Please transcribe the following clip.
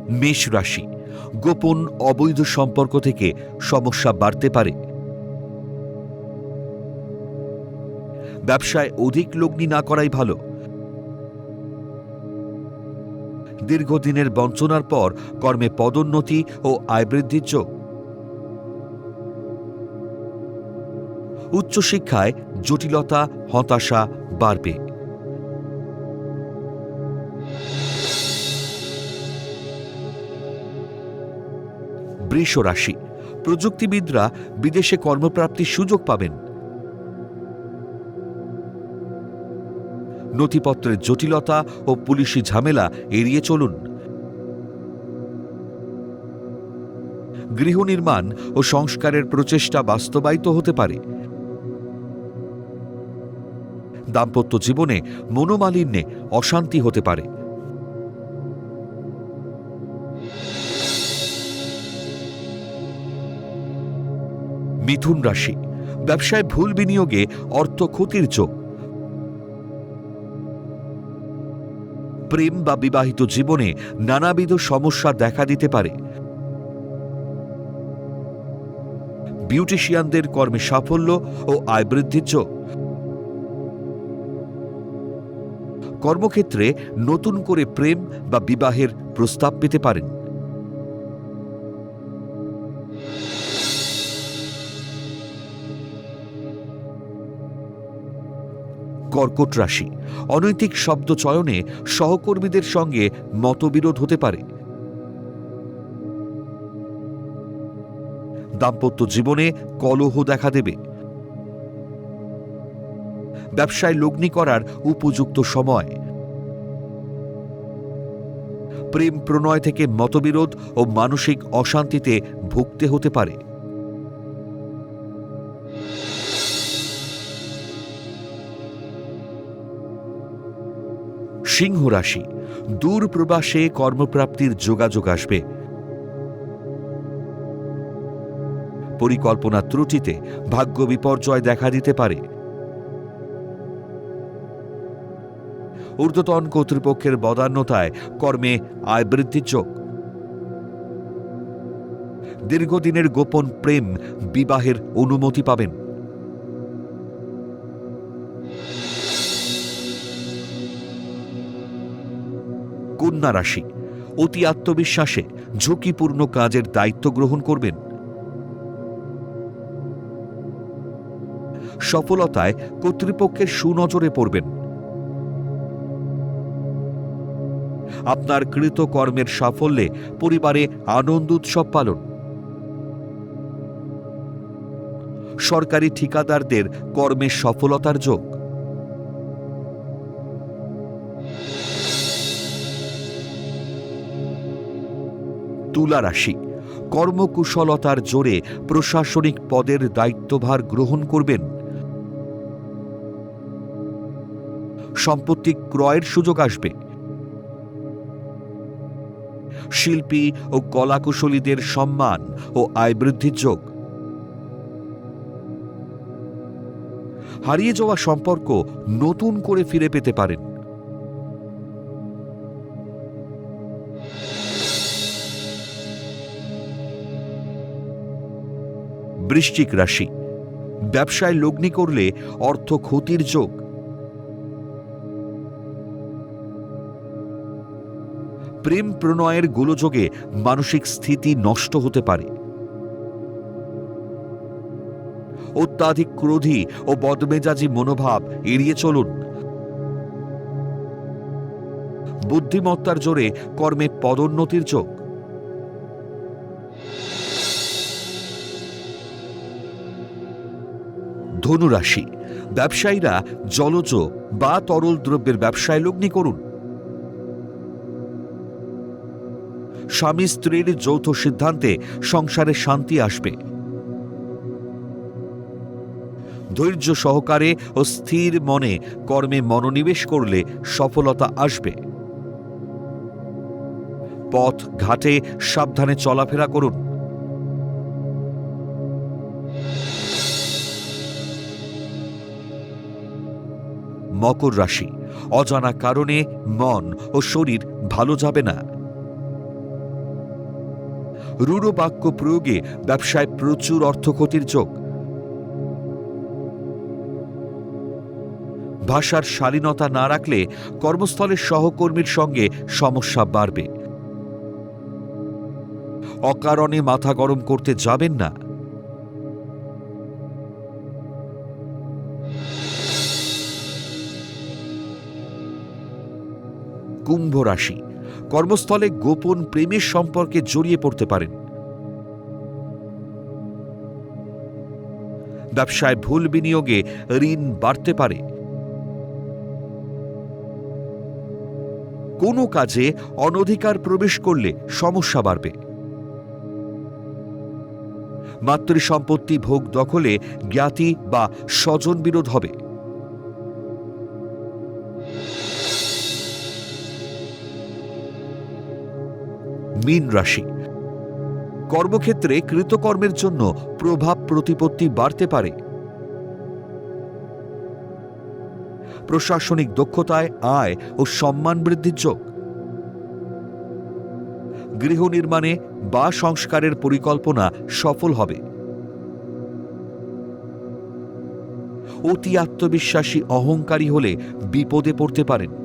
মেষ রাশি, গোপন অবৈধ সম্পর্ক থেকে সমস্যা বাড়তে পারে। ব্যবসায় অধিক লগ্নি না করাই ভালো। দীর্ঘদিনের বঞ্চনার পর কর্মে পদোন্নতি ও আয় বৃদ্ধির যোগ। উচ্চশিক্ষায় জটিলতা, হতাশা বাড়বে। বৃষ রাশি, প্রযুক্তিবিদরা বিদেশে কর্মপ্রাপ্তির সুযোগ পাবেন। নথিপত্রের জটিলতা ও পুলিশি ঝামেলা এড়িয়ে চলুন। গৃহ নির্মাণ ও সংস্কারের প্রচেষ্টা বাস্তবায়িত হতে পারে। দাম্পত্য জীবনে মনোমালিন্যে অশান্তি হতে পারে। মিথুন রাশি, ব্যবসায় ভুল বিনিয়োগে অর্থ ক্ষতির যোগ। প্রেম বা বিবাহিত জীবনে নানাবিধ সমস্যা দেখা দিতে পারে। বিউটিশিয়ানদের কর্মে সাফল্য ও আয় বৃদ্ধির যোগ। কর্মক্ষেত্রে নতুন করে প্রেম বা বিবাহের প্রস্তাব পেতে পারেন। কর্কট রাশি, অনৈতিক শব্দ চয়নে সহকর্মীদের সঙ্গে মতবিরোধ হতে পারে। দাম্পত্য জীবনে কলহ দেখা দেবে। ব্যবসায় লগ্নি করার উপযুক্ত সময়। প্রেম প্রণয় থেকে মতবিরোধ ও মানসিক অশান্তিতে ভুগতে হতে পারে। সিংহ রাশি, দূর প্রবাসে কর্মপ্রাপ্তির যোগাযোগ আসবে। পরিকল্পনা ত্রুটিতে ভাগ্য বিপর্যয় দেখা দিতে পারে। ঊর্ধ্বতন কর্তৃপক্ষের বদান্যতায় কর্মে আয় বৃদ্ধির যোগ। দীর্ঘদিনের গোপন প্রেম বিবাহের অনুমতি পাবেন। কন্যা রাশি, অতি আত্মবিশ্বাসে ঝুঁকিপূর্ণ কাজের দায়িত্ব গ্রহণ করবেন। সফলতায় কর্তৃপক্ষের সুনজরে পড়বেন। আপনার কৃত কর্মের সাফল্যে পরিবারে আনন্দ উৎসব পালন। সরকারি ঠিকাদারদের কর্মের সফলতার যোগ। তুলা রাশি, কর্মকুশলতার জোরে প্রশাসনিক পদের দায়িত্বভার গ্রহণ করবেন। সম্পত্তি ক্রয়ের সুযোগ আসবে। শিল্পী ও কলাকুশলীদের সম্মান ও আয় বৃদ্ধির যোগ। হারিয়ে যাওয়া সম্পর্ক নতুন করে ফিরে পেতে পারেন। বৃশ্চিক রাশি, ব্যবসায় লগ্নি করলে অর্থ ক্ষতির যোগ। প্রেম প্রণয়ের গোলযোগে মানসিক স্থিতি নষ্ট হতে পারে। অত্যাধিক ক্রোধী ও বদমেজাজি মনোভাব এড়িয়ে চলুন। বুদ্ধিমত্তার জোরে কর্মে পদোন্নতির যোগ। ধনুরাশি, ব্যবসায়ীরা জলজ বা তরল দ্রব্যের ব্যবসায় লগ্নি করুন। স্বামী স্ত্রীর যৌথ সিদ্ধান্তে সংসারে শান্তি আসবে। ধৈর্য সহকারে ও স্থির মনে কর্মে মনোনিবেশ করলে সফলতা আসবে। পথ ঘাটে সাবধানে চলাফেরা করুন। মকর রাশি, অজানা কারণে মন ও শরীর ভালো যাবে না। রূঢ় বাক্য প্রয়োগে ব্যবসায় প্রচুর অর্থক্ষতির যোগ। ভাষার শালীনতা না রাখলে কর্মস্থলের সহকর্মীর সঙ্গে সমস্যা বাড়বে। অকারণে মাথা গরম করতে যাবেন না। কুম্ভ রাশি, কর্মস্থলে গোপন প্রেমের সম্পর্কে জড়িয়ে পড়তে পারেন। ব্যবসায় ভুল বিনিয়োগে ঋণ বাড়তে পারে। কোনো কাজে অনধিকার প্রবেশ করলে সমস্যা বাড়বে। মাতৃসম্পত্তি ভোগ দখলে জ্ঞাতি বা স্বজন বিরোধ হবে। মীন রাশি, কর্মক্ষেত্রে কৃতকর্মের জন্য প্রভাব প্রতিপত্তি বাড়তে পারে। প্রশাসনিক দক্ষতায় আয় ও সম্মান বৃদ্ধির যোগ। গৃহ নির্মাণে বা সংস্কারের পরিকল্পনা সফল হবে। অতি আত্মবিশ্বাসী অহংকারী হলে বিপদে পড়তে পারেন।